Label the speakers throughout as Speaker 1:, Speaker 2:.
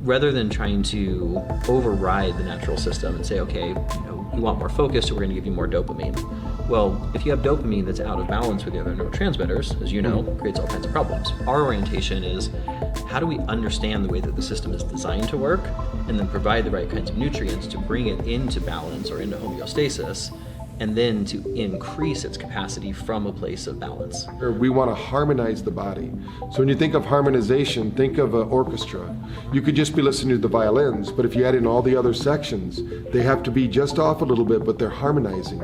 Speaker 1: rather than trying to override the natural system and say, okay, you want more focus, so we're going to give you more dopamine. Well, if you have dopamine that's out of balance with the other neurotransmitters, as you know, creates all kinds of problems. Our orientation is, how do we understand the way that the system is designed to work, and then provide the right kinds of nutrients to bring it into balance or into homeostasis, and then to increase its capacity from a place of balance.
Speaker 2: We want to harmonize the body. So when you think of harmonization, think of an orchestra. You could just be listening to the violins, but if you add in all the other sections, they have to be just off a little bit, but they're harmonizing.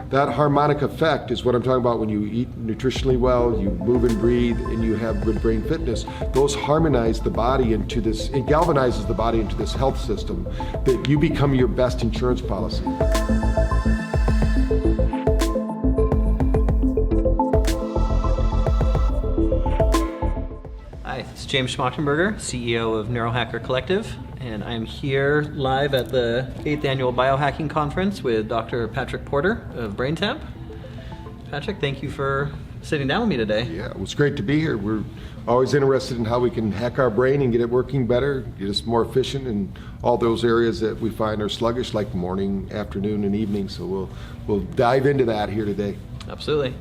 Speaker 2: That harmonic effect is what I'm talking about when you eat nutritionally well, you move and breathe, and you have good brain fitness. Those harmonize the body into this, it galvanizes the body into this health system that you become your best insurance policy.
Speaker 1: Hi, it's James Schmachtenberger, CEO of Neurohacker Collective, and I'm here live at the 8th Annual Biohacking Conference with Dr. Patrick Porter of BrainTap. Patrick, thank you for sitting down with me today.
Speaker 2: Yeah, well, it's great to be here. We're always interested in how we can hack our brain and get it working better, get us more efficient in all those areas that we find are sluggish, like morning, afternoon, and evening. So we'll dive into that here today.
Speaker 1: Absolutely.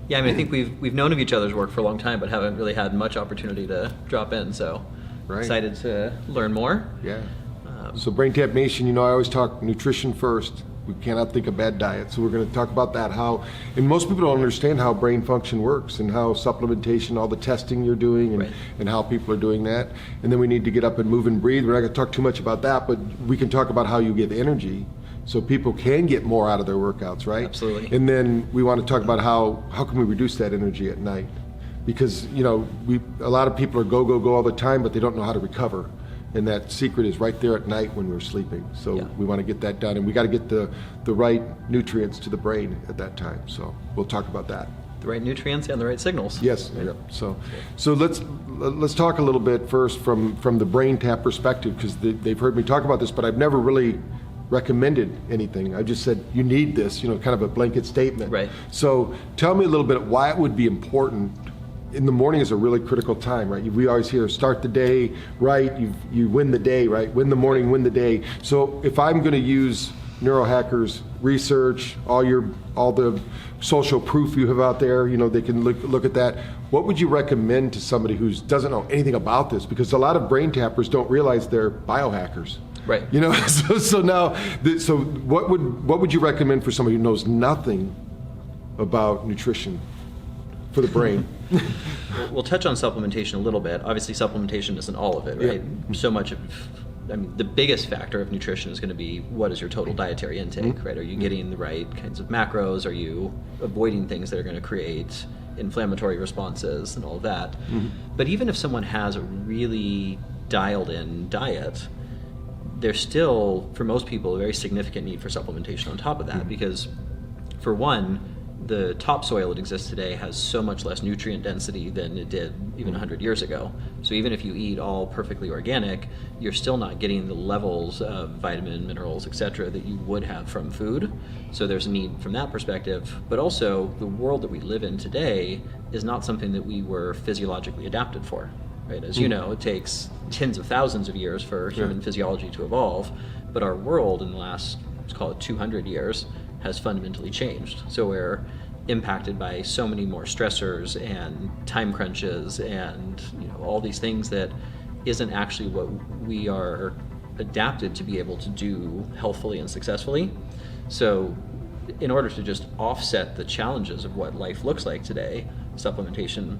Speaker 1: Yeah, I mean, I think we've known of each other's work for a long time, but haven't really had much opportunity to drop in. So excited to learn more.
Speaker 2: Yeah. So BrainTap Nation, I always talk nutrition first. We cannot think of bad diet. So we're going to talk about that, and most people don't understand how brain function works and how supplementation, all the testing you're doing, and how people are doing that. And then we need to get up and move and breathe. We're not going to talk too much about that, but we can talk about how you get energy so people can get more out of their workouts, right?
Speaker 1: Absolutely.
Speaker 2: And then we want to talk about how can we reduce that energy at night? Because, a lot of people are go all the time, but they don't know how to recover. And that secret is right there at night when we're sleeping. So we want to get that done, and we got to get the right nutrients to the brain at that time. So we'll talk about that.
Speaker 1: The right nutrients and the right signals.
Speaker 2: Yes. Right. Yeah. So let's talk a little bit first from the BrainTap perspective, because they've heard me talk about this, but I've never really recommended anything. I just said you need this, kind of a blanket statement.
Speaker 1: Right.
Speaker 2: So tell me a little bit why it would be important. In the morning is a really critical time, right? We always hear start the day right, you win the day, right? Win the morning, win the day. So if I'm going to use Neurohacker's research, all the social proof you have out there, they can look at that. What would you recommend to somebody who doesn't know anything about this? Because a lot of brain tappers don't realize they're biohackers.
Speaker 1: Right.
Speaker 2: So what would you recommend for somebody who knows nothing about nutrition for the brain?
Speaker 1: We'll touch on supplementation a little bit. Obviously, supplementation isn't all of it, right? Yeah. So much of, the biggest factor of nutrition is going to be what is your total dietary intake, right? Are you getting the right kinds of macros? Are you avoiding things that are going to create inflammatory responses and all of that? But even if someone has a really dialed in diet, there's still, for most people, a very significant need for supplementation on top of that, because for one, the topsoil that exists today has so much less nutrient density than it did even 100 years ago. So even if you eat all perfectly organic, you're still not getting the levels of vitamin, minerals, etc. that you would have from food. So there's a need from that perspective. But also, the world that we live in today is not something that we were physiologically adapted for. Right? As you know, it takes tens of thousands of years for human physiology to evolve, but our world in the last, let's call it 200 years, has fundamentally changed. So we're impacted by so many more stressors and time crunches and all these things that isn't actually what we are adapted to be able to do healthfully and successfully. So in order to just offset the challenges of what life looks like today, supplementation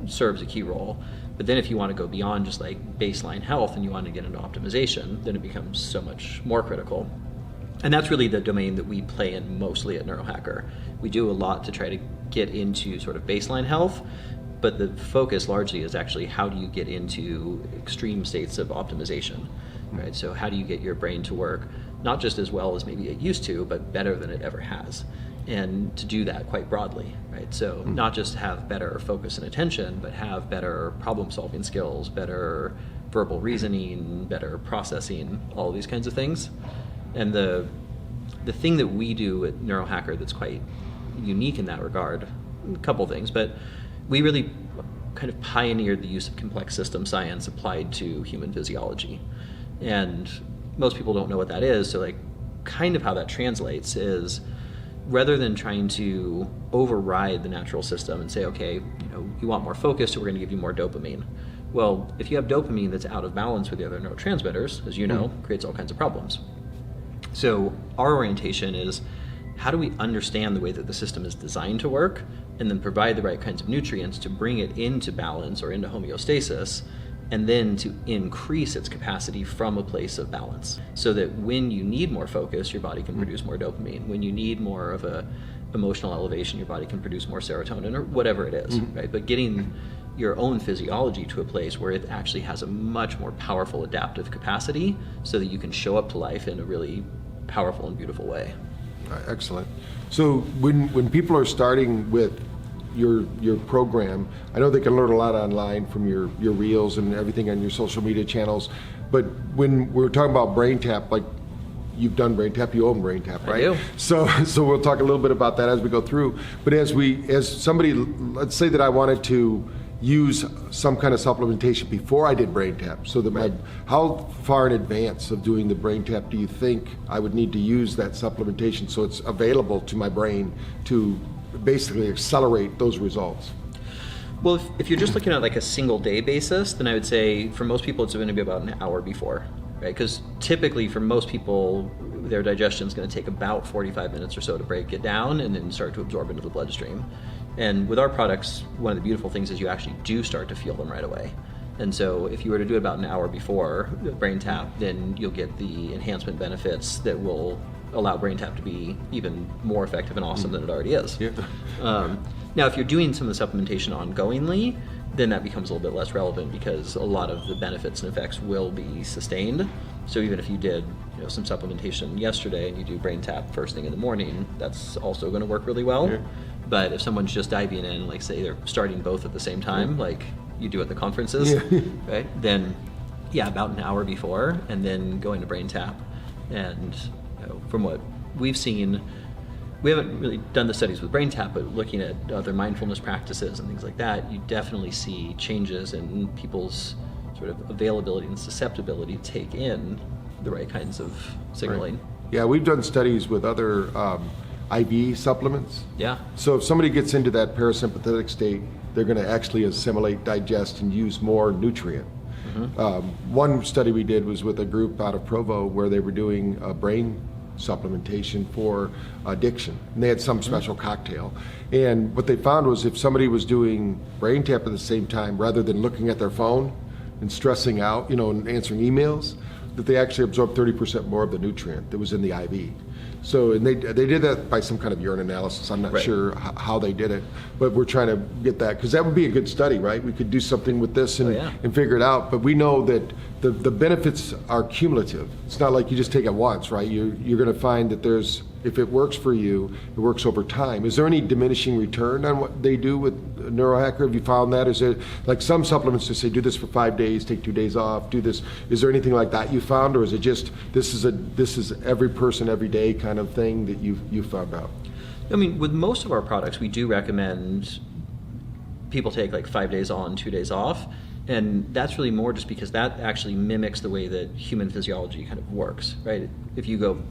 Speaker 1: serves a key role. But then if you want to go beyond just like baseline health and you want to get into optimization, then it becomes so much more critical. And that's really the domain that we play in mostly at Neurohacker. We do a lot to try to get into sort of baseline health, but the focus largely is actually how do you get into extreme states of optimization, right? So how do you get your brain to work not just as well as maybe it used to, but better than it ever has? And to do that quite broadly, right? So not just have better focus and attention, but have better problem-solving skills, better verbal reasoning, better processing, all these kinds of things. And the thing that we do at Neurohacker that's quite unique in that regard, a couple things, but we really kind of pioneered the use of complex system science applied to human physiology. And most people don't know what that is, so like kind of how that translates is rather than trying to override the natural system and say, okay, you want more focus, so we're going to give you more dopamine. Well, if you have dopamine that's out of balance with the other neurotransmitters, as you know, creates all kinds of problems. So our orientation is, how do we understand the way that the system is designed to work and then provide the right kinds of nutrients to bring it into balance or into homeostasis, and then to increase its capacity from a place of balance, so that when you need more focus, your body can produce more dopamine. When you need more of a emotional elevation, your body can produce more serotonin, or whatever it is, right? But getting your own physiology to a place where it actually has a much more powerful adaptive capacity so that you can show up to life in a really powerful and beautiful way.
Speaker 2: Excellent. So when people are starting with your program, I know they can learn a lot online from your reels and everything on your social media channels, but when we're talking about BrainTap, like you've done BrainTap, you own BrainTap, right?
Speaker 1: I do.
Speaker 2: So we'll talk a little bit about that as we go through. But as somebody, let's say that I wanted to use some kind of supplementation before I did BrainTap, so that how far in advance of doing the BrainTap do you think I would need to use that supplementation so it's available to my brain to basically accelerate those results?
Speaker 1: Well, if you're just looking at like a single day basis, then I would say for most people it's going to be about an hour before, right? Because typically for most people, their digestion is going to take about 45 minutes or so to break it down and then start to absorb into the bloodstream. And with our products, one of the beautiful things is you actually do start to feel them right away. And so if you were to do it about an hour before BrainTap, then you'll get the enhancement benefits that will allow BrainTap to be even more effective and awesome than it already is.
Speaker 2: Yeah.
Speaker 1: Now, if you're doing some of the supplementation ongoingly, then that becomes a little bit less relevant because a lot of the benefits and effects will be sustained. So even if you did some supplementation yesterday and you do BrainTap first thing in the morning, that's also going to work really well. Yeah. But if someone's just diving in, like say they're starting both at the same time, like you do at the conferences, right? Then about an hour before, and then going to BrainTap. And from what we've seen, we haven't really done the studies with BrainTap, but looking at other mindfulness practices and things like that, you definitely see changes in people's sort of availability and susceptibility to take in the right kinds of signaling.
Speaker 2: Right. Yeah, we've done studies with other IV supplements.
Speaker 1: Yeah.
Speaker 2: So if somebody gets into that parasympathetic state, they're going to actually assimilate, digest, and use more nutrient. One study we did was with a group out of Provo where they were doing brain supplementation for addiction, and they had some special cocktail. And what they found was if somebody was doing BrainTap at the same time, rather than looking at their phone and stressing out, and answering emails, that they actually absorbed 30% more of the nutrient that was in the IV. So, and they did that by some kind of urine analysis. I'm not sure how they did it, but we're trying to get that, because that would be a good study, right? We could do something with this and figure it out. But we know that the benefits are cumulative. It's not like you just take it once, right? You're going to find that if it works for you, it works over time. Is there any diminishing return on what they do with Neurohacker? Have you found that? Is it like some supplements just say do this for 5 days, take 2 days off, do this? Is there anything like that you found, or is it just this is every person every day kind of thing that you found out?
Speaker 1: I mean, with most of our products, we do recommend people take like 5 days on, 2 days off. And that's really more just because that actually mimics the way that human physiology kind of works, right? If you go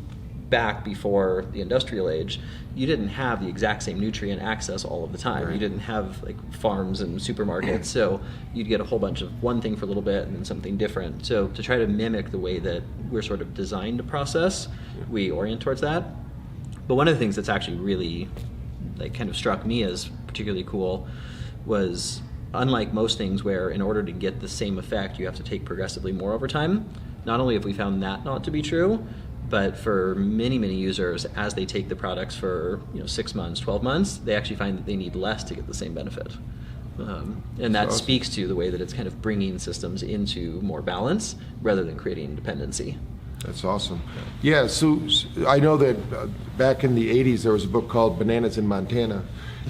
Speaker 1: back before the industrial age, you didn't have the exact same nutrient access all of the time. Right. You didn't have like farms and supermarkets, so you'd get a whole bunch of one thing for a little bit and then something different. So to try to mimic the way that we're sort of designed to process, we orient towards that. But one of the things that's actually really like kind of struck me as particularly cool was, unlike most things where in order to get the same effect you have to take progressively more over time, not only have we found that not to be true, but for many, many users, as they take the products for 6 months, 12 months, they actually find that they need less to get the same benefit. And that speaks to the way that it's kind of bringing systems into more balance rather than creating dependency.
Speaker 2: That's awesome. Yeah, so I know that back in the 80s there was a book called Bananas in Montana.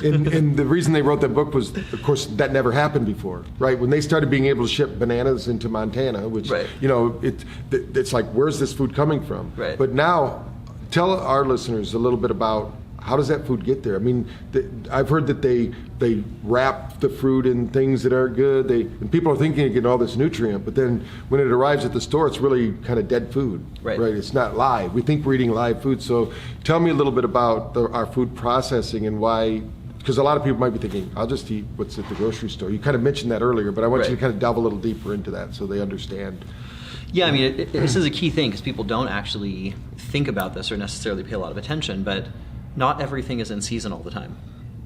Speaker 2: And the reason they wrote that book was, of course, that never happened before, right? When they started being able to ship bananas into Montana, which, it's like, where's this food coming from?
Speaker 1: Right.
Speaker 2: But now, tell our listeners a little bit about how does that food get there? I mean, I've heard that they wrap the fruit in things that aren't good. And people are thinking of getting all this nutrient, but then when it arrives at the store, it's really kind of dead food.
Speaker 1: Right.
Speaker 2: It's not live. We think we're eating live food. So tell me a little bit about our food processing and why, because a lot of people might be thinking, I'll just eat what's at the grocery store. You kind of mentioned that earlier, but I want you to kind of delve a little deeper into that so they understand.
Speaker 1: Yeah, I mean, this is a key thing because people don't actually think about this or necessarily pay a lot of attention, but not everything is in season all the time,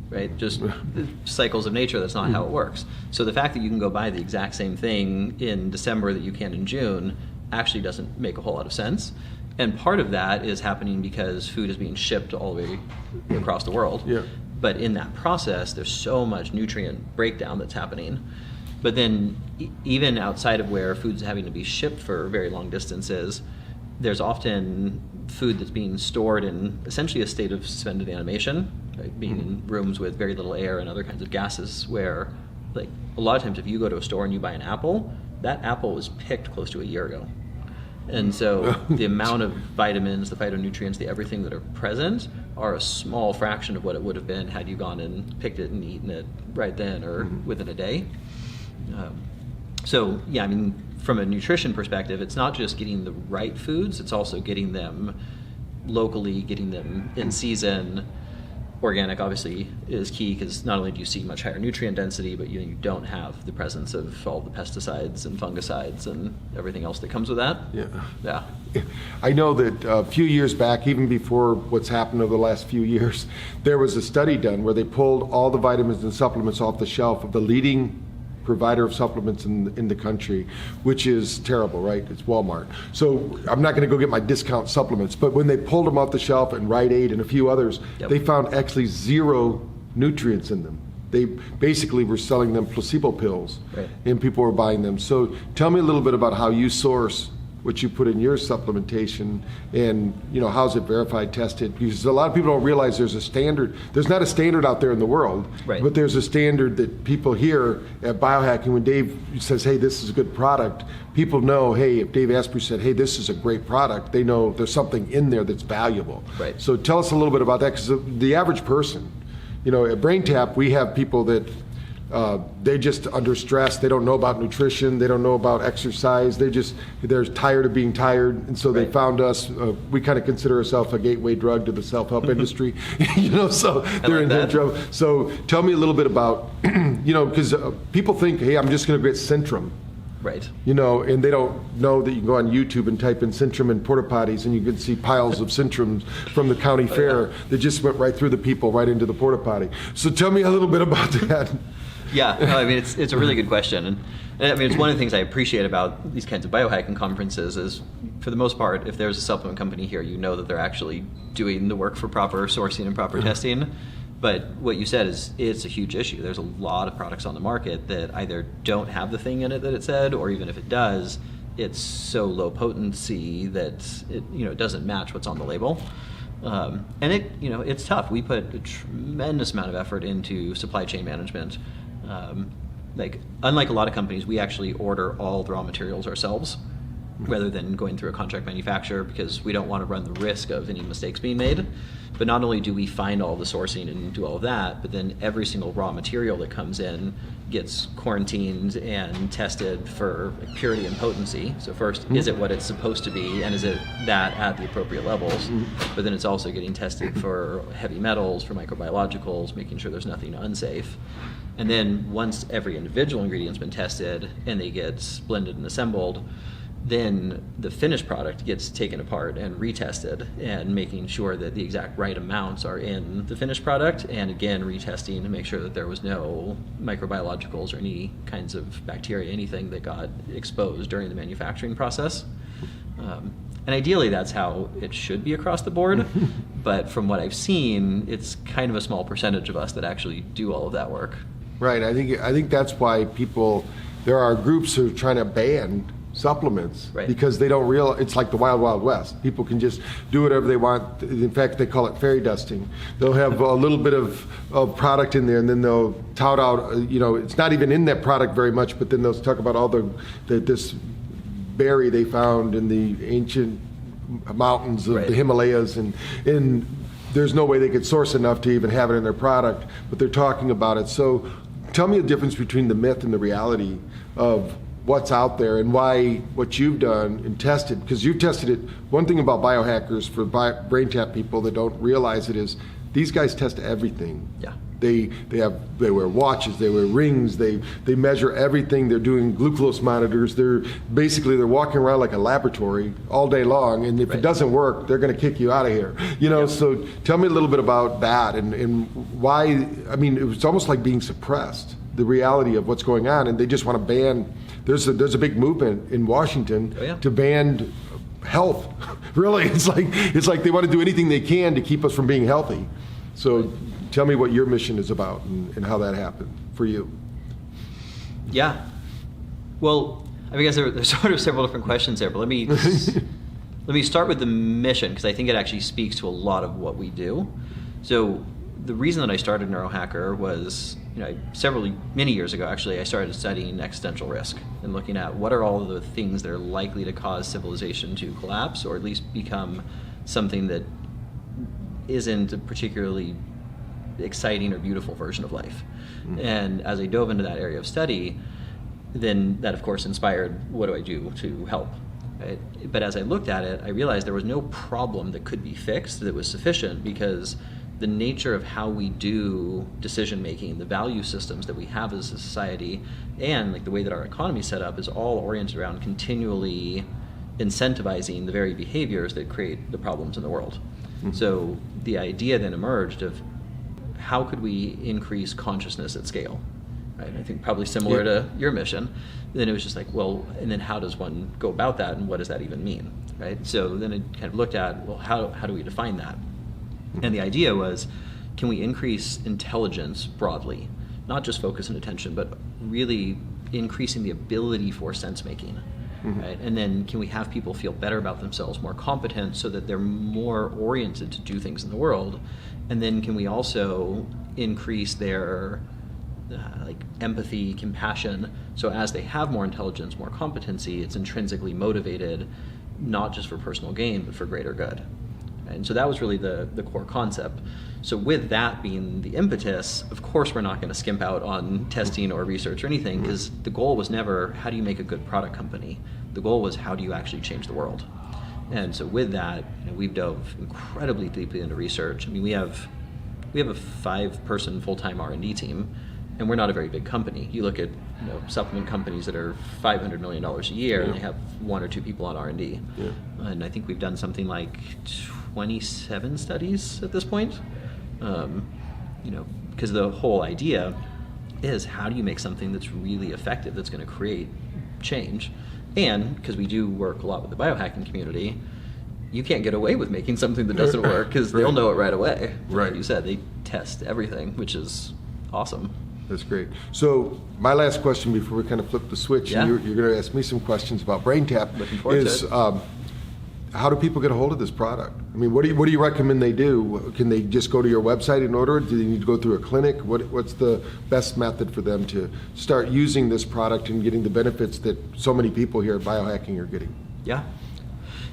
Speaker 1: right? Just cycles of nature, that's not how it works. So the fact that you can go buy the exact same thing in December that you can in June actually doesn't make a whole lot of sense. And part of that is happening because food is being shipped all the way across the world.
Speaker 2: Yeah.
Speaker 1: But in that process, there's so much nutrient breakdown that's happening. But then even outside of where food's having to be shipped for very long distances, there's often food that's being stored in essentially a state of suspended animation, right? Being in rooms with very little air and other kinds of gases where, like, a lot of times if you go to a store and you buy an apple, that apple was picked close to a year ago. And so the amount of vitamins, the phytonutrients, the everything that are present are a small fraction of what it would have been had you gone and picked it and eaten it right then or within a day. So yeah, I mean, from a nutrition perspective, it's not just getting the right foods, it's also getting them locally, getting them in season. Organic obviously is key because not only do you see much higher nutrient density, but you don't have the presence of all the pesticides and fungicides and everything else that comes with that. Yeah.
Speaker 2: I know that a few years back, even before what's happened over the last few years, there was a study done where they pulled all the vitamins and supplements off the shelf of the leading provider of supplements in the country, which is terrible, right? It's Walmart. So I'm not going to go get my discount supplements, but when they pulled them off the shelf and Rite Aid and a few others, they found actually zero nutrients in them. They basically were selling them placebo pills, and people were buying them. So tell me a little bit about how you source what you put in your supplementation, and how's it verified, tested? Because a lot of people don't realize there's a standard. There's not a standard out there in the world, but there's a standard that people hear at Biohacking. When Dave says, hey, this is a good product, people know, hey, if Dave Asprey said, hey, this is a great product, they know there's something in there that's valuable. So tell us a little bit about that, because the average person, at BrainTap, we have people that they're just under stress. They don't know about nutrition. They don't know about exercise. They're tired of being tired, and so they found us. We kind of consider ourselves a gateway drug to the self-help industry, So they're in trouble. So tell me a little bit about, because people think, hey, I'm just going to get Centrum. And they don't know that you can go on YouTube and type in Centrum and porta potties, and you can see piles of Centrums from the county fair that just went right through the people, right into the porta potty. So tell me a little bit about that.
Speaker 1: Yeah, no, I mean, it's a really good question. And I mean, it's one of the things I appreciate about these kinds of biohacking conferences is, for the most part, if there's a supplement company here, you know that they're actually doing the work for proper sourcing and proper testing. But what you said is, it's a huge issue. There's a lot of products on the market that either don't have the thing in it that it said, or even if it does, it's so low potency that it doesn't match what's on the label. And it's tough. We put a tremendous amount of effort into supply chain management. Unlike a lot of companies, we actually order all the raw materials ourselves rather than going through a contract manufacturer, because we don't want to run the risk of any mistakes being made. But not only do we find all the sourcing and do all of that, but then every single raw material that comes in gets quarantined and tested for purity and potency. So first, is it what it's supposed to be, and is it that at the appropriate levels? But then it's also getting tested for heavy metals, for microbiologicals, making sure there's nothing unsafe. And then once every individual ingredient's been tested and they get blended and assembled, then the finished product gets taken apart and retested, and making sure that the exact right amounts are in the finished product, and again retesting to make sure that there was no microbiologicals or any kinds of bacteria, anything that got exposed during the manufacturing process. And ideally that's how it should be across the board, but from what I've seen, it's kind of a small percentage of us that actually do all of that work.
Speaker 2: Right, I think that's why there are groups who are trying to ban supplements, because they don't realize it's like the wild, wild west. People can just do whatever they want. In fact, they call it fairy dusting. They'll have a little bit of product in there, and then they'll tout out, it's not even in that product very much, but then they'll talk about all this berry they found in the ancient mountains of the Himalayas, and there's no way they could source enough to even have it in their product, but they're talking about it. So tell me the difference between the myth and the reality of what's out there and why what you've done and tested, because you've tested it. One thing about biohackers for BrainTap people that don't realize it is these guys test everything.
Speaker 1: Yeah.
Speaker 2: They wear watches, they wear rings, they measure everything. They're doing glucose monitors. They're walking around like a laboratory all day long. And if it doesn't work, they're going to kick you out of here. So tell me a little bit about that and why. I mean, it was almost like being suppressed, the reality of what's going on, and they just want to ban. There's a big movement in Washington to ban health. Really, it's like they want to do anything they can to keep us from being healthy. So tell me what your mission is about and how that happened for you.
Speaker 1: Yeah. Well, I guess there's sort of several different questions there, but let me start with the mission, because I think it actually speaks to a lot of what we do. So the reason that I started Neurohacker was, many years ago, actually, I started studying existential risk and looking at what are all of the things that are likely to cause civilization to collapse, or at least become something that isn't a particularly exciting or beautiful version of life. Mm-hmm. And as I dove into that area of study, then that of course inspired what do I do to help. Right? But as I looked at it, I realized there was no problem that could be fixed that was sufficient, because the nature of how we do decision making, the value systems that we have as a society, and like the way that our economy is set up is all oriented around continually incentivizing the very behaviors that create the problems in the world. Mm-hmm. So the idea then emerged of how could we increase consciousness at scale? Right? I think probably similar to your mission. Then it was just like, well, and then how does one go about that, and what does that even mean? Right? So then it kind of looked at, well, how do we define that? And the idea was, can we increase intelligence broadly? Not just focus and attention, but really increasing the ability for sense making. Mm-hmm. Right? And then can we have people feel better about themselves, more competent, so that they're more oriented to do things in the world? And then can we also increase their empathy, compassion, so as they have more intelligence, more competency, it's intrinsically motivated, not just for personal gain, but for greater good. And so that was really the core concept. So with that being the impetus, of course we're not going to skimp out on testing or research or anything, because the goal was never how do you make a good product company. The goal was how do you actually change the world. And so with that, we've dove incredibly deeply into research. I mean, we have a 5-person full-time R&D team, and we're not a very big company. You look at supplement companies that are $500 million a year, and they have 1 or 2 people on R&D. Yeah. And I think we've done something like 27 studies at this point. Because the whole idea is how do you make something that's really effective, that's going to create change. And because we do work a lot with the biohacking community, you can't get away with making something that doesn't work, because they'll know it right away.
Speaker 2: Right.
Speaker 1: Like you said, they test everything, which is awesome.
Speaker 2: That's great. So my last question before we kind of flip the switch, and you're going to ask me some questions about BrainTap.
Speaker 1: Looking forward to it.
Speaker 2: How do people get a hold of this product? I mean, what do you recommend they do? Can they just go to your website and order it? Do they need to go through a clinic? What's the best method for them to start using this product and getting the benefits that so many people here at Biohacking are getting?
Speaker 1: Yeah.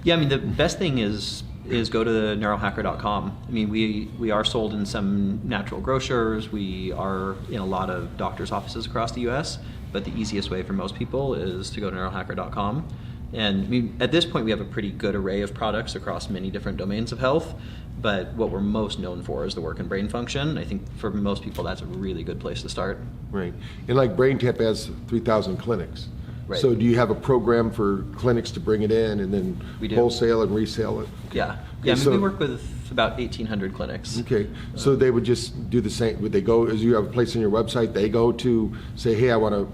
Speaker 1: I mean, the best thing is go to the neurohacker.com. I mean, we are sold in some natural grocers. We are in a lot of doctors' offices across the U.S., but the easiest way for most people is to go to neurohacker.com. And I mean, at this point, we have a pretty good array of products across many different domains of health, but what we're most known for is the work in brain function. I think for most people, that's a really good place to start. Right.
Speaker 2: And like BrainTap has 3,000 clinics.
Speaker 1: Right.
Speaker 2: So do you have a program for clinics to bring it in and then wholesale and resell it? Okay.
Speaker 1: Yeah. I mean, we work with about 1,800 clinics.
Speaker 2: Okay. So they would just do the same. Would they go, as you have a place on your website, they go to say, hey, I want to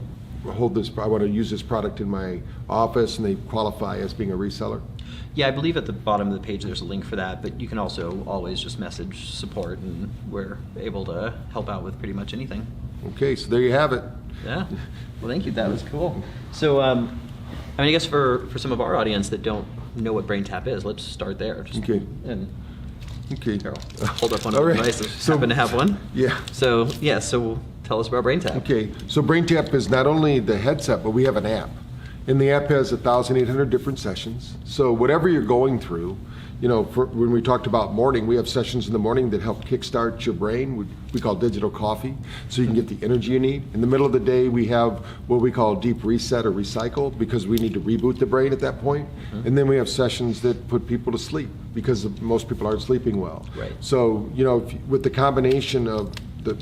Speaker 2: use this product in my office, and they qualify as being a reseller?
Speaker 1: Yeah, I believe at the bottom of the page there's a link for that, but you can also always just message support, and we're able to help out with pretty much anything. Okay,
Speaker 2: so there you have it.
Speaker 1: Yeah. Well, thank you. That was cool. So, I guess for some of our audience that don't know what BrainTap is, let's start there.
Speaker 2: Okay.
Speaker 1: Carol, hold up one of the devices. So, happen to have one.
Speaker 2: Yeah.
Speaker 1: So tell us about BrainTap.
Speaker 2: Okay. So BrainTap is not only the headset, but we have an app. And the app has 1,800 different sessions. So whatever you're going through, when we talked about morning, we have sessions in the morning that help kickstart your brain. We call digital coffee, so you can get the energy you need. In the middle of the day, we have what we call deep reset or recycle, because we need to reboot the brain at that point. And then we have sessions that put people to sleep, because most people aren't sleeping well.
Speaker 1: Right.
Speaker 2: So, with the combination of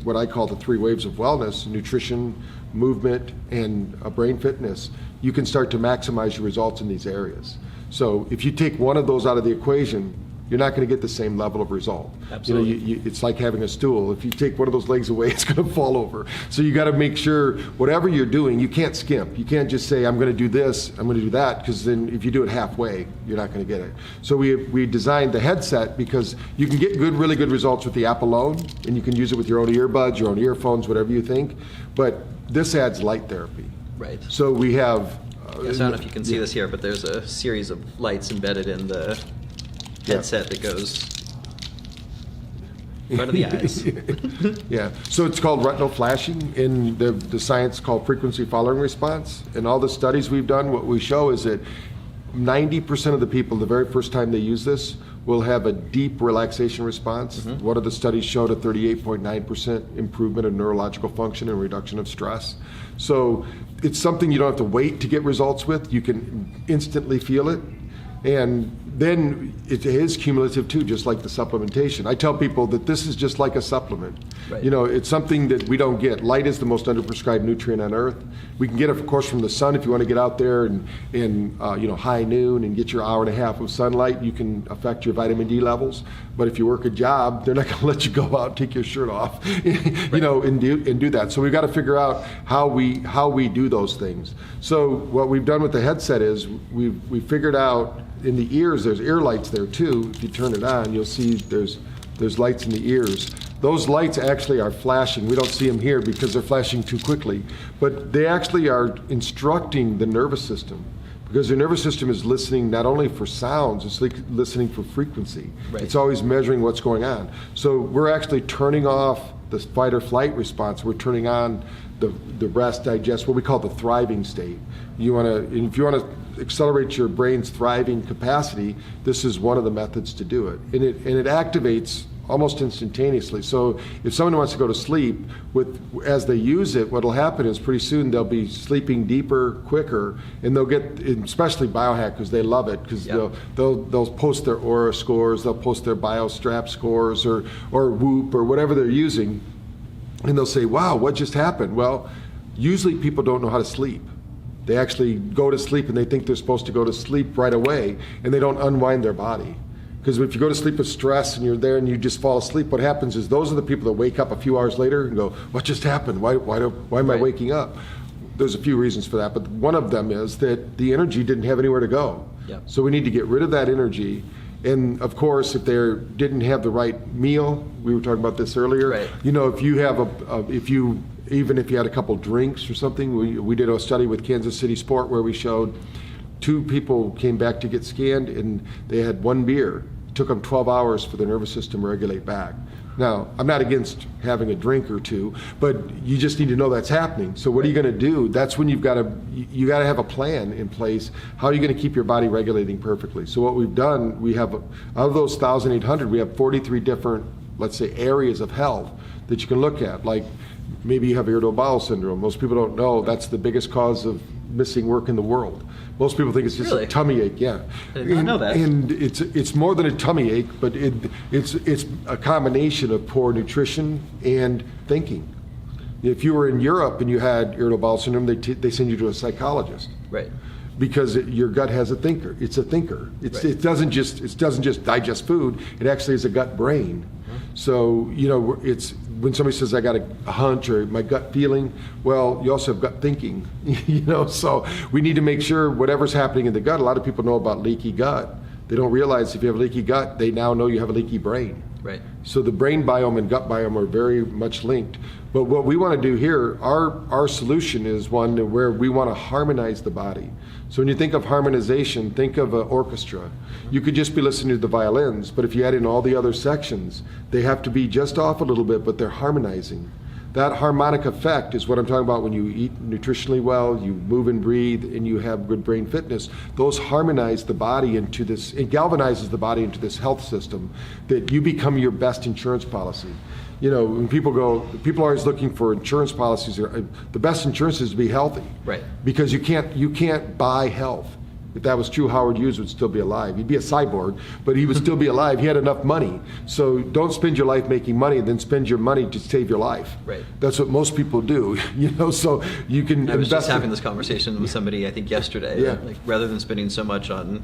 Speaker 2: what I call the 3 waves of wellness: nutrition, movement, and brain fitness, you can start to maximize your results in these areas. So if you take one of those out of the equation, you're not going to get the same level of result.
Speaker 1: Absolutely.
Speaker 2: It's like having a stool. If you take one of those legs away, it's going to fall over. So you got to make sure whatever you're doing, you can't skimp. You can't just say, I'm going to do this, I'm going to do that, because then if you do it halfway, you're not going to get it. So we designed the headset because you can get really good results with the app alone, and you can use it with your own earbuds, your own earphones, whatever you think. But this adds light therapy.
Speaker 1: Right.
Speaker 2: So we have...
Speaker 1: Yes, I don't know if you can see this here, but there's a series of lights embedded in the headset that goes in front of the eyes.
Speaker 2: Yeah, so it's called retinal flashing. In the science called frequency following response. In all the studies we've done, what we show is that 90% of the people, the very first time they use this, will have a deep relaxation response. One of the studies showed a 38.9% improvement in neurological function and reduction of stress. So it's something you don't have to wait to get results with. You can instantly feel it. And then it is cumulative too, just like the supplementation. I tell people that this is just like a supplement.
Speaker 1: Right.
Speaker 2: It's something that we don't get. Light is the most underprescribed nutrient on earth. We can get it, of course, from the sun. If you want to get out there in high noon and get your hour and a half of sunlight, you can affect your vitamin D levels. But if you work a job, they're not going to let you go out and take your shirt off, and do that. So we've got to figure out how we do those things. So what we've done with the headset is we figured out in the ears, there's ear lights there too. If you turn it on, you'll see there's lights in the ears. Those lights actually are flashing. We don't see them here because they're flashing too quickly, but they actually are instructing the nervous system, because the nervous system is listening not only for sounds, it's like listening for frequency.
Speaker 1: Right.
Speaker 2: It's always measuring what's going on. So we're actually turning off the fight or flight response. We're turning on the rest, digest, what we call the thriving state. If you want to accelerate your brain's thriving capacity, this is one of the methods to do it. And it activates almost instantaneously. So if someone wants to go to sleep, as they use it, what will happen is pretty soon they'll be sleeping deeper, quicker, and they'll get, especially biohackers, they love it, because they'll post their Aura scores, they'll post their BioStrap scores, or Whoop, or whatever they're using, and they'll say, wow, what just happened? Well, usually people don't know how to sleep. They actually go to sleep and they think they're supposed to go to sleep right away, and they don't unwind their body. Because if you go to sleep with stress and you're there and you just fall asleep, what happens is those are the people that wake up a few hours later and go, what just happened? Why am I waking up? There's a few reasons for that, but one of them is that the energy didn't have anywhere to go. Yep. So we need to get rid of that energy. And of course, if they didn't have the right meal, we were talking about this earlier.
Speaker 1: Right.
Speaker 2: If you have even if you had a couple drinks or something, we did a study with Kansas City Sport where we showed 2 people came back to get scanned and they had 1 beer. It took them 12 hours for the nervous system to regulate back. Now, I'm not against having a drink or 2, but you just need to know that's happening. So what are you going to do? That's when you got to have a plan in place. How are you going to keep your body regulating perfectly? So what we've done, we have, out of those 1,800, we have 43 different, let's say, areas of health that you can look at. Like maybe you have irritable bowel syndrome. Most people don't know that's the biggest cause of missing work in the world. Most people think it's just a tummy ache. Yeah,
Speaker 1: I did not know that.
Speaker 2: And it's more than a tummy ache, but it's a combination of poor nutrition and thinking. If you were in Europe and you had irritable bowel syndrome, they send you to a psychologist.
Speaker 1: Right.
Speaker 2: Because your gut has a thinker. It's a thinker. It doesn't just digest food. It actually is a gut brain. So it's when somebody says I got a hunch or my gut feeling. Well, you also have gut thinking. So we need to make sure whatever's happening in the gut. A lot of people know about leaky gut. They don't realize if you have a leaky gut, they now know you have a leaky brain.
Speaker 1: Right.
Speaker 2: So the brain biome and gut biome are very much linked. But what we want to do here, our solution is one where we want to harmonize the body. So when you think of harmonization, think of an orchestra. You could just be listening to the violins, but if you add in all the other sections, they have to be just off a little bit, but they're harmonizing. That harmonic effect is what I'm talking about when you eat nutritionally well, you move and breathe, and you have good brain fitness. Those harmonize the body into this, it galvanizes the body into this health system that you become your best insurance policy. You know, when people are always looking for insurance policies. The best insurance is to be healthy.
Speaker 1: Right.
Speaker 2: Because you can't buy health. If that was true, Howard Hughes would still be alive. He'd be a cyborg, but he would still be alive. He had enough money. So don't spend your life making money, then spend your money to save your life.
Speaker 1: Right.
Speaker 2: That's what most people do. You know, so you can.
Speaker 1: I was just having this conversation with somebody, I think yesterday.
Speaker 2: Yeah.
Speaker 1: Like, rather than spending so much on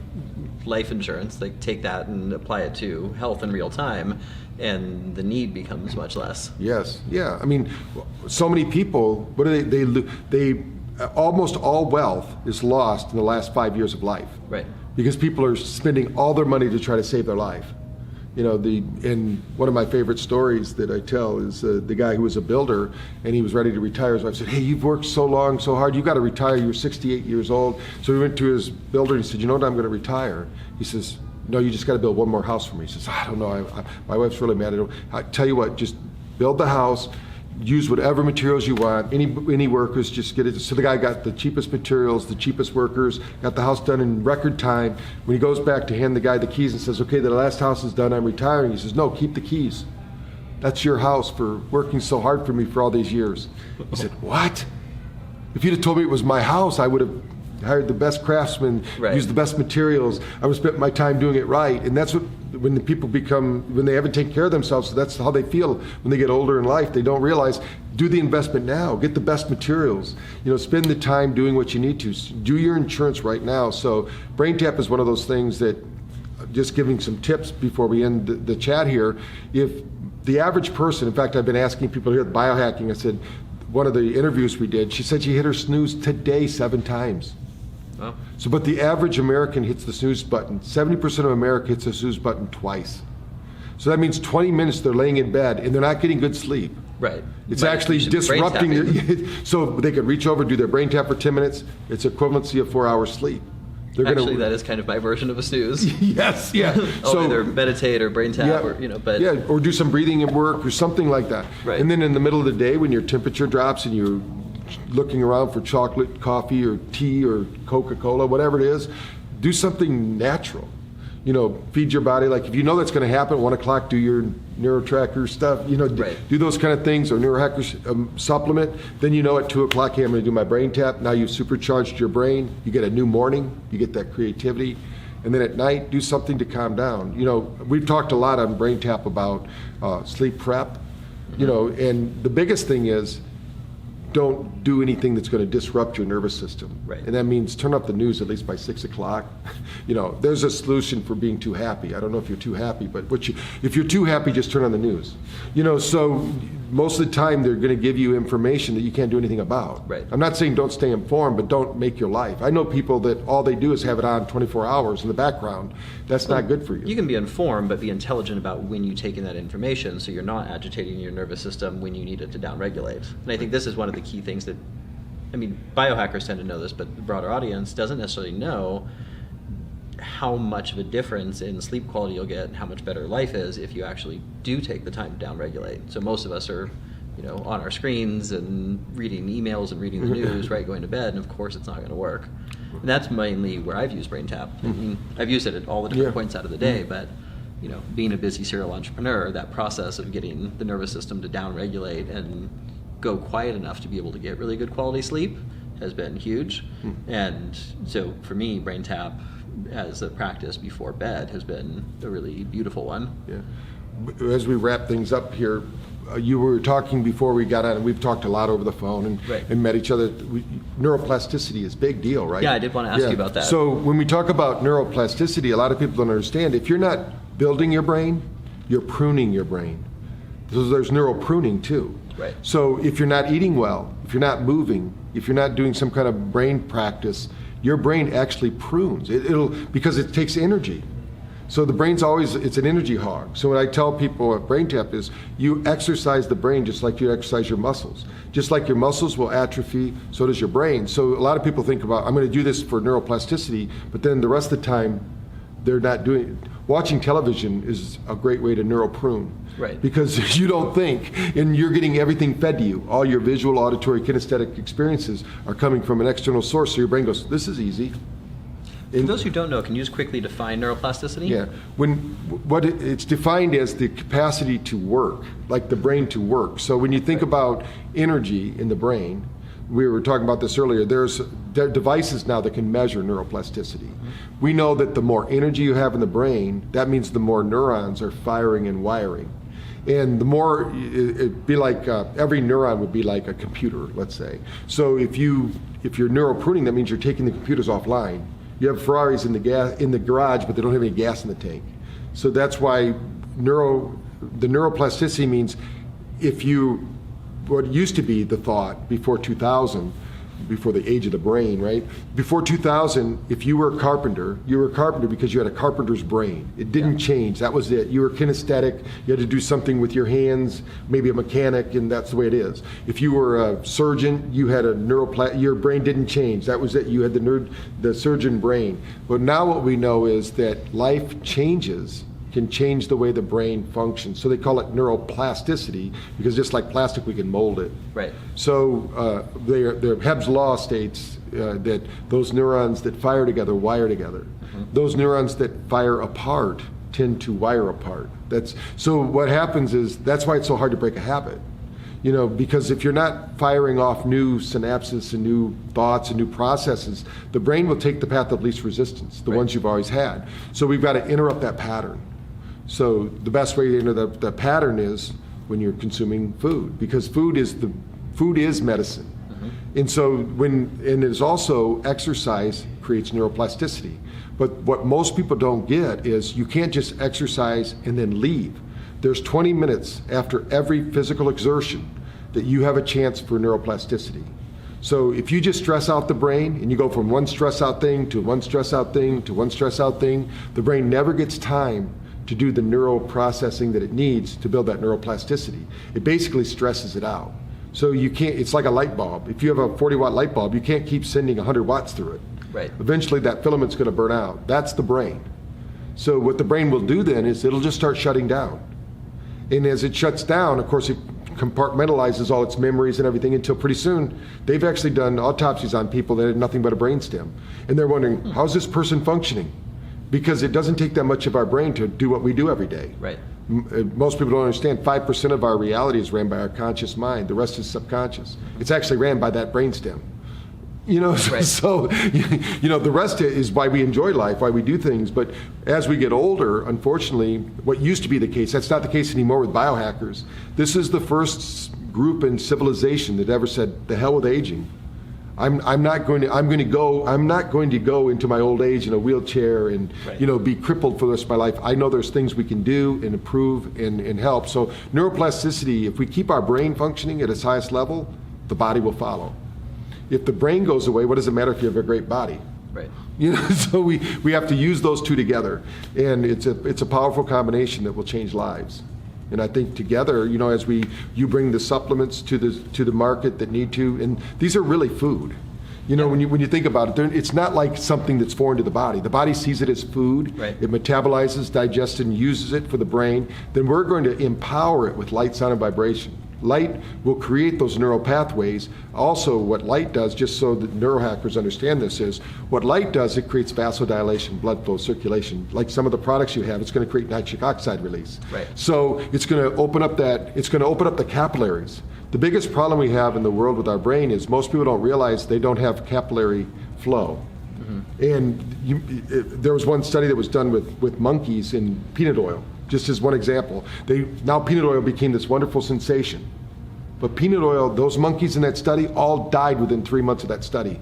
Speaker 1: life insurance, like take that and apply it to health in real time, and the need becomes much less.
Speaker 2: Yes. Yeah. I mean, so many people. What do they almost all wealth is lost in the last 5 years of life.
Speaker 1: Right.
Speaker 2: Because people are spending all their money to try to save their life. You know, and one of my favorite stories that I tell is the guy who was a builder, and he was ready to retire. His wife said, "Hey, you've worked so long, so hard, you've got to retire. You're 68 years old." So he went to his builder and he said, "You know what, I'm going to retire." He says, "No, you just got to build one more house for me." He says, "I don't know, my wife's really mad. I tell you what, just build the house, use whatever materials you want, any workers, just get it." So the guy got the cheapest materials, the cheapest workers, got the house done in record time. When he goes back to hand the guy the keys and says, "Okay, the last house is done, I'm retiring," he says, "No, keep the keys. That's your house for working so hard for me for all these years." He said, "What? If you'd have told me it was my house, I would have hired the best craftsmen,
Speaker 1: Right.
Speaker 2: used the best materials. I would have spent my time doing it right." And that's what, when the people when they haven't taken care of themselves, so that's how they feel when they get older in life. They don't realize, do the investment now, get the best materials, you know, spend the time doing what you need to, do your insurance right now. So BrainTap is one of those things that, just giving some tips before we end the chat here, if the average person, in fact, I've been asking people here at Biohacking, I said, one of the interviews we did, she said she hit her snooze today 7 times.
Speaker 1: Oh.
Speaker 2: So, but the average American hits the snooze button. 70% of America hits the snooze button twice. So that means 20 minutes they're laying in bed and they're not getting good sleep.
Speaker 1: Right.
Speaker 2: It's
Speaker 1: But
Speaker 2: actually
Speaker 1: you should
Speaker 2: disrupting
Speaker 1: brain tap
Speaker 2: their, so they could reach over, do their brain tap for 10 minutes. It's equivalency of 4 hours sleep. They're
Speaker 1: Actually, that is kind of my version of a snooze.
Speaker 2: Yes, yeah.
Speaker 1: I'll either meditate or brain tap, or but
Speaker 2: yeah, or do some breathing at work or something like that.
Speaker 1: Right.
Speaker 2: And then in the middle of the day, when your temperature drops and you're looking around for chocolate, coffee, or tea, or Coca-Cola, whatever it is, do something natural. You know, feed your body. Like if you know that's going to happen, 1 o'clock, do your Neurotracker stuff. You know,
Speaker 1: Right.
Speaker 2: do those kind of things, or Neurohacker supplement. Then you know at 2 o'clock, hey, I'm going to do my brain tap. Now you've supercharged your brain. You get a new morning. You get that creativity. And then at night, do something to calm down. You know, we've talked a lot on brain tap about sleep prep. You know, and the biggest thing is, don't do anything that's going to disrupt your nervous system.
Speaker 1: Right.
Speaker 2: And that means turn off the news at least by 6 o'clock. You know, there's a solution for being too happy. I don't know if you're too happy, but if you're too happy, just turn on the news. You know, so most of the time they're going to give you information that you can't do anything about.
Speaker 1: Right.
Speaker 2: I'm not saying don't stay informed, but don't make your life. I know people that all they do is have it on 24 hours in the background. That's not good for you.
Speaker 1: You can be informed, but be intelligent about when you take in that information, so you're not agitating your nervous system when you need it to downregulate. And I think this is one of the key things that, I mean, biohackers tend to know this, but the broader audience doesn't necessarily know how much of a difference in sleep quality you'll get and how much better life is if you actually do take the time to downregulate. So most of us are, you know, on our screens and reading emails and reading the news, right, going to bed, and of course it's not going to work. And that's mainly where I've used BrainTap. I mean, I've used it at all the different points out of the day, but you know, being a busy serial entrepreneur, that process of getting the nervous system to downregulate and go quiet enough to be able to get really good quality sleep has been huge. And so for me, BrainTap as a practice before bed has been a really beautiful one.
Speaker 2: Yeah. As we wrap things up here, you were talking before we got on, and we've talked a lot over the phone and met each other. Neuroplasticity is a big deal, right?
Speaker 1: Yeah, I did want to ask you about that.
Speaker 2: So when we talk about neuroplasticity, a lot of people don't understand. If you're not building your brain, you're pruning your brain. So there's neural pruning too.
Speaker 1: Right.
Speaker 2: So if you're not eating well, if you're not moving, if you're not doing some kind of brain practice, your brain actually prunes. Because it takes energy. So the brain's always, it's an energy hog. So what I tell people at BrainTap is you exercise the brain just like you exercise your muscles. Just like your muscles will atrophy, so does your brain. So a lot of people think about, I'm going to do this for neuroplasticity, but then the rest of the time they're not doing it. Watching television is a great way to neuroprune.
Speaker 1: Right.
Speaker 2: Because you don't think, and you're getting everything fed to you. All your visual, auditory, kinesthetic experiences are coming from an external source, so your brain goes, this is easy.
Speaker 1: For those who don't know, can you just quickly define neuroplasticity?
Speaker 2: Yeah. It's defined as the capacity to work, like the brain to work. So when you think about energy in the brain, we were talking about this earlier, there are devices now that can measure neuroplasticity. We know that the more energy you have in the brain, that means the more neurons are firing and wiring. And the more, it'd be like, every neuron would be like a computer, let's say. So if you're neuropruning, that means you're taking the computers offline. You have Ferraris in the garage, but they don't have any gas in the tank. So that's why the neuroplasticity means what used to be the thought before 2000, before the age of the brain, right? Before 2000, if you were a carpenter, you were a carpenter because you had a carpenter's brain. It didn't change. That was it. You were kinesthetic. You had to do something with your hands, maybe a mechanic, and that's the way it is. If you were a surgeon, you had your brain didn't change. That was it. You had the surgeon brain. But now what we know is that life changes can change the way the brain functions. So they call it neuroplasticity because just like plastic, we can mold it.
Speaker 1: Right.
Speaker 2: So Hebb's law states that those neurons that fire together wire together. Those neurons that fire apart tend to wire apart. So what happens is, that's why it's so hard to break a habit. Because if you're not firing off new synapses and new thoughts and new processes, the brain will take the path of least resistance, the ones you've always had. So we've got to interrupt that pattern. So the best way to interrupt the pattern is when you're consuming food, because food is medicine. And so and it's also exercise creates neuroplasticity. But what most people don't get is you can't just exercise and then leave. There's 20 minutes after every physical exertion that you have a chance for neuroplasticity. So if you just stress out the brain and you go from one stress out thing to one stress out thing to one stress out thing, the brain never gets time to do the neural processing that it needs to build that neuroplasticity. It basically stresses it out. So you can't, it's like a light bulb. If you have a 40-watt light bulb, you can't keep sending 100 watts through it.
Speaker 1: Right.
Speaker 2: Eventually that filament's going to burn out. That's the brain. So what the brain will do then is it'll just start shutting down. And as it shuts down, of course, it compartmentalizes all its memories and everything until pretty soon they've actually done autopsies on people that had nothing but a brainstem. And they're wondering, how's this person functioning? Because it doesn't take that much of our brain to do what we do every day.
Speaker 1: Right.
Speaker 2: Most people don't understand 5% of our reality is ran by our conscious mind. The rest is subconscious. It's actually ran by that brainstem.
Speaker 1: Right.
Speaker 2: So the rest is why we enjoy life, why we do things. But as we get older, unfortunately, what used to be the case, that's not the case anymore with biohackers. This is the first group in civilization that ever said, the hell with aging. I'm not going to go into my old age in a wheelchair and be crippled for the rest of my life. I know there's things we can do and improve and help. So neuroplasticity, if we keep our brain functioning at its highest level, the body will follow. If the brain goes away, what does it matter if you have a great body?
Speaker 1: Right.
Speaker 2: So we have to use those two together, and it's a powerful combination that will change lives. And I think together, as you bring the supplements to the market that need to, and these are really food. When you think about it, it's not like something that's foreign to the body. The body sees it as food.
Speaker 1: Right.
Speaker 2: It metabolizes, digests, and uses it for the brain. Then we're going to empower it with light, sound, and vibration. Light will create those neural pathways. Also, what light does, just so that neurohackers understand this, is what light does, it creates vasodilation, blood flow, circulation. Like some of the products you have, it's going to create nitric oxide release.
Speaker 1: Right.
Speaker 2: So it's going to open up the capillaries. The biggest problem we have in the world with our brain is most people don't realize they don't have capillary flow. And there was one study that was done with monkeys in peanut oil. Just as one example, now peanut oil became this wonderful sensation. But peanut oil, those monkeys in that study all died within 3 months of that study.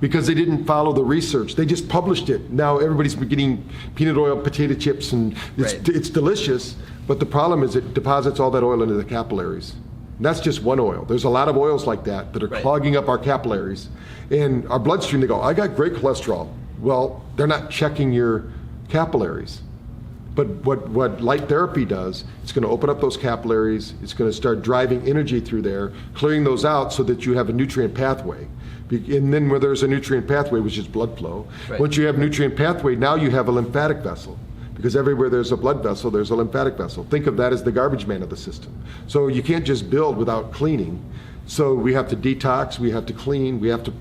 Speaker 2: Because they didn't follow the research. They just published it. Now everybody's getting peanut oil, potato chips, and it's delicious. But the problem is it deposits all that oil into the capillaries. And that's just one oil. There's a lot of oils like that are clogging up our capillaries. And our bloodstream, they go, I got great cholesterol. Well, they're not checking your capillaries. But what light therapy does, it's going to open up those capillaries, it's going to start driving energy through there, clearing those out so that you have a nutrient pathway. And then where there's a nutrient pathway, which is blood flow, once you have nutrient pathway, now you have a lymphatic vessel. because everywhere there's a blood vessel, there's a lymphatic vessel. Think of that as the garbage man of the system. So you can't just build without cleaning. So we have to detox, we have to clean, we have to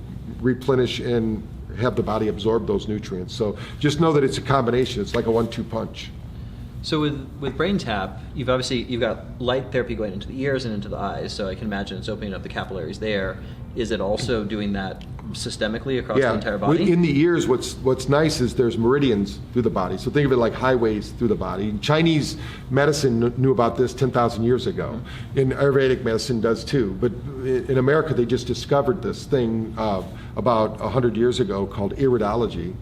Speaker 2: replenish and have the body absorb those nutrients. So just know that it's a combination. It's like a 1-2 punch.
Speaker 1: So with BrainTap, you've got light therapy going into the ears and into the eyes, so I can imagine it's opening up the capillaries there. Is it also doing that systemically across the entire body?
Speaker 2: In the ears, what's nice is there's meridians through the body. So think of it like highways through the body. Chinese medicine knew about this 10,000 years ago. And Ayurvedic medicine does too. But in America, they just discovered this thing about 100 years ago called iridology.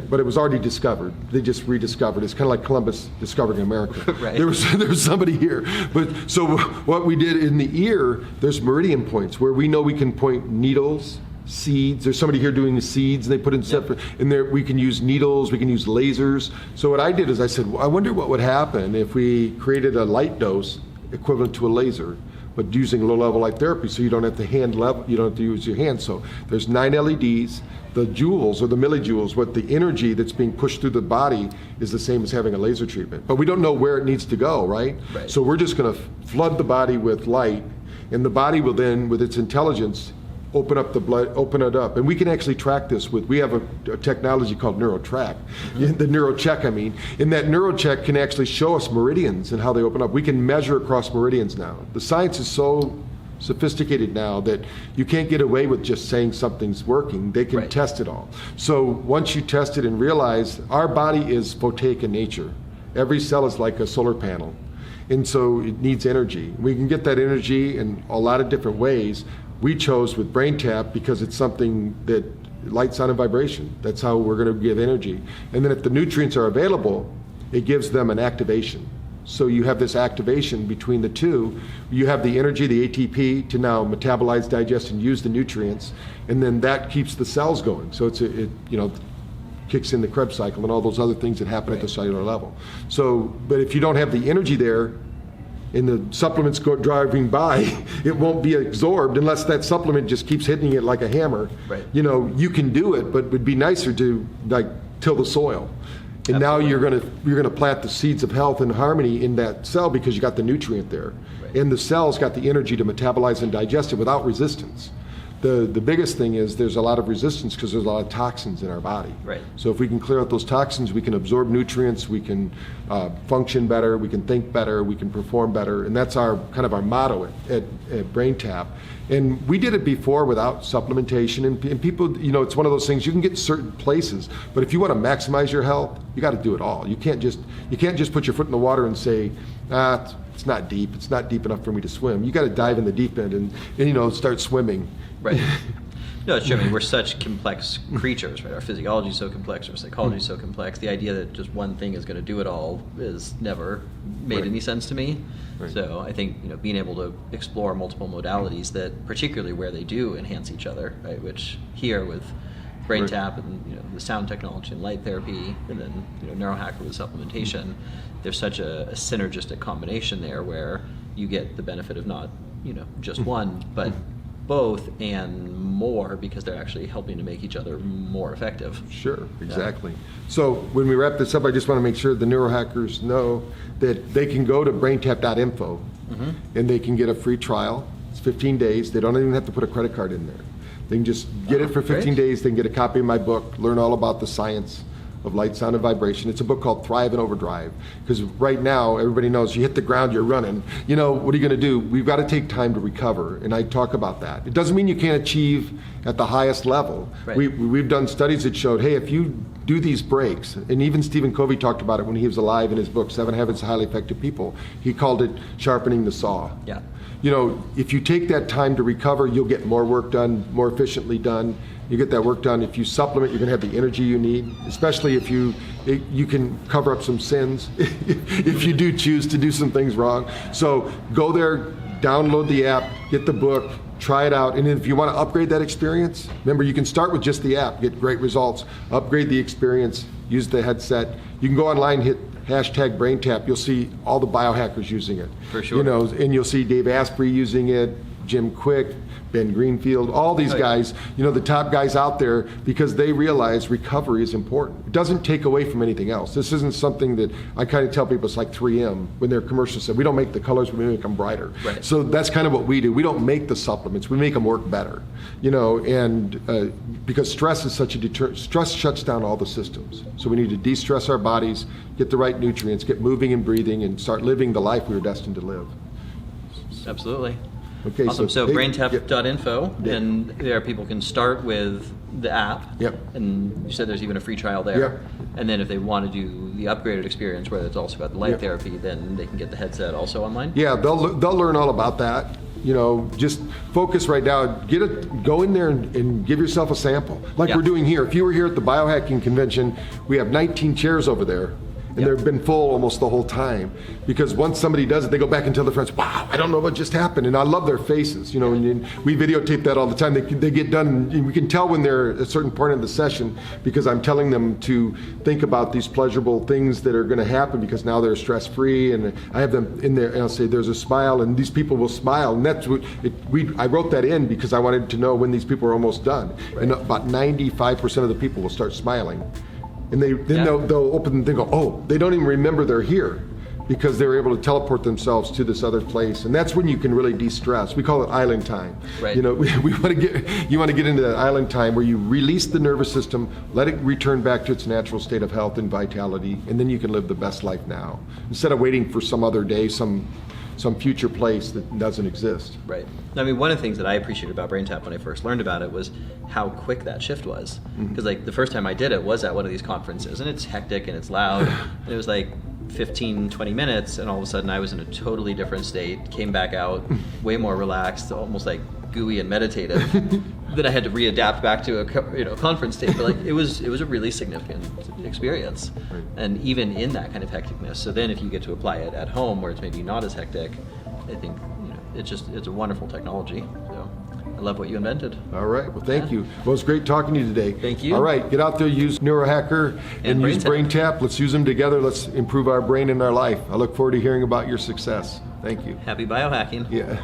Speaker 2: But it was already discovered. They just rediscovered. It's kind of like Columbus discovering America.
Speaker 1: Right.
Speaker 2: There was somebody here. But so what we did in the ear, there's meridian points where we know we can point needles, seeds. There's somebody here doing the seeds. They put in separate. In there, we can use needles. We can use lasers. So what I did is I said, well, I wonder what would happen if we created a light dose equivalent to a laser, but using low-level light therapy, so you don't have to you don't have to use your hands. So there's 9 LEDs. The joules or the millijoules, what the energy that's being pushed through the body is the same as having a laser treatment. But we don't know where it needs to go, right? So we're just going to flood the body with light, and the body will then, with its intelligence, open up the blood, open it up. And we can actually track this we have a technology called NeuroTrack, the NeuroCheck, I mean. And that NeuroCheck can actually show us meridians and how they open up. We can measure across meridians now. The science is so sophisticated now that you can't get away with just saying something's working. They can test it all. So once you test it and realize our body is photovoltaic in nature. Every cell is like a solar panel. And so it needs energy. We can get that energy in a lot of different ways. We chose with BrainTap because it's something that light, sound, and vibration. That's how we're going to give energy. And then if the nutrients are available, it gives them an activation. So you have this activation between the two. You have the energy, the ATP, to now metabolize, digest, and use the nutrients, and then that keeps the cells going. So it kicks in the Krebs cycle and all those other things that happen at the cellular level. So, but if you don't have the energy there, and the supplements go driving by, it won't be absorbed unless that supplement just keeps hitting it like a hammer. You can do it, but it would be nicer to like till the soil. And now you're gonna plant the seeds of health and harmony in that cell because you got the nutrient there. And the cell's got the energy to metabolize and digest it without resistance. The biggest thing is there's a lot of resistance because there's a lot of toxins in our body. So if we can clear out those toxins, we can absorb nutrients, we can function better, we can think better, we can perform better, and that's our kind of our motto at BrainTap. And we did it before without supplementation, and people, it's one of those things you can get certain places, but if you want to maximize your health, you got to do it all. You can't just put your foot in the water and say, it's not deep. It's not deep enough for me to swim. You got to dive in the deep end and start swimming.
Speaker 1: No, it's true. I mean, we're such complex creatures, right? Our physiology is so complex, our psychology is so complex. The idea that just one thing is going to do it all is never made any sense to me. So I think being able to explore multiple modalities that, particularly where they do enhance each other, right? Which here with BrainTap and the sound technology and light therapy, and then Neurohacker with supplementation, there's such a synergistic combination there where you get the benefit of not just one, but both and more, because they're actually helping to make each other more effective.
Speaker 2: Sure, exactly. So when we wrap this up, I just want to make sure the neurohackers know that they can go to braintap.info and they can get a free trial. It's 15 days. They don't even have to put a credit card in there. They can just get it for 15 days. They can get a copy of my book, learn all about the science of light, sound, and vibration. It's a book called Thrive and Overdrive, because right now everybody knows you hit the ground, you're running. What are you going to do? We've got to take time to recover, and I talk about that. It doesn't mean you can't achieve at the highest level. We've done studies that showed, hey, if you do these breaks, and even Stephen Covey talked about it when he was alive in his book, 7 Habits of Highly Effective People. He called it sharpening the saw. If you take that time to recover, you'll get more work done, more efficiently done. You get that work done. If you supplement, you're going to have the energy you need, especially if you can cover up some sins if you do choose to do some things wrong. So go there, download the app, get the book, try it out. And if you want to upgrade that experience, remember, you can start with just the app, get great results, upgrade the experience, use the headset. You can go online, hit #BrainTap. You'll see all the biohackers using it.
Speaker 1: For sure.
Speaker 2: And you'll see Dave Asprey using it, Jim Quick, Ben Greenfield, all these guys, you know, the top guys out there, because they realize recovery is important. It doesn't take away from anything else. This isn't something that I kind of tell people, it's like 3M when their commercials say, we don't make the colors, we make them brighter.
Speaker 1: Right.
Speaker 2: So that's kind of what we do. We don't make the supplements, we make them work better, you know, and because stress is such a deterrent. Stress shuts down all the systems. So we need to de-stress our bodies, get the right nutrients, get moving and breathing, and start living the life we were destined to live.
Speaker 1: Absolutely.
Speaker 2: Okay,
Speaker 1: awesome. So
Speaker 2: hey,
Speaker 1: braintap.info,
Speaker 2: yeah.
Speaker 1: and there people can start with the app.
Speaker 2: Yep.
Speaker 1: And you said there's even a free trial there.
Speaker 2: Yep.
Speaker 1: And then if they want to do the upgraded experience, where it's also got the light
Speaker 2: Yep.
Speaker 1: therapy, then they can get the headset also online.
Speaker 2: Yeah, they'll learn all about that. You know, just focus right now. Go in there and give yourself a sample, like
Speaker 1: Yeah.
Speaker 2: we're doing here. If you were here at the Biohacking Convention, we have 19 chairs over there. And they've been full almost the whole time, because once somebody does it, they go back and tell their friends, wow, I don't know what just happened. And I love their faces, you know, and we videotape that all the time. They get done, and we can tell when they're at a certain point in the session, because I'm telling them to think about these pleasurable things that are going to happen, because now they're stress-free, and I have them in there, and I'll say, there's a smile, and these people will smile. And that's what I wrote that in because I wanted to know when these people are almost done. Right. And about 95% of the people will start smiling. And they'll open and they go, oh, they don't even remember they're here, because they're able to teleport themselves to this other place. And that's when you can really de-stress. We call it island time.
Speaker 1: Right.
Speaker 2: You know, you want to get into that island time where you release the nervous system, let it return back to its natural state of health and vitality, and then you can live the best life now, instead of waiting for some other day, some future place that doesn't exist.
Speaker 1: Right. I mean, one of the things that I appreciated about BrainTap when I first learned about it was how quick that shift was. Because like the first time I did it was at one of these conferences, and it's hectic and it's loud, and it was like 15, 20 minutes, and all of a sudden I was in a totally different state, came back out way more relaxed, almost like gooey and meditative. Then I had to readapt back to a conference state, but like it was a really significant experience,
Speaker 2: Right.
Speaker 1: and even in that kind of hecticness. So then, if you get to apply it at home, where it's maybe not as hectic, I think it's a wonderful technology. So I love what you invented.
Speaker 2: All right. Well, thank you. Well, it's great talking to you today.
Speaker 1: Thank you.
Speaker 2: All right. Get out there, use Neurohacker and use
Speaker 1: BrainTap.
Speaker 2: BrainTap. Let's use them together. Let's improve our brain and our life. I look forward to hearing about your success. Thank you.
Speaker 1: Happy biohacking.
Speaker 2: Yeah.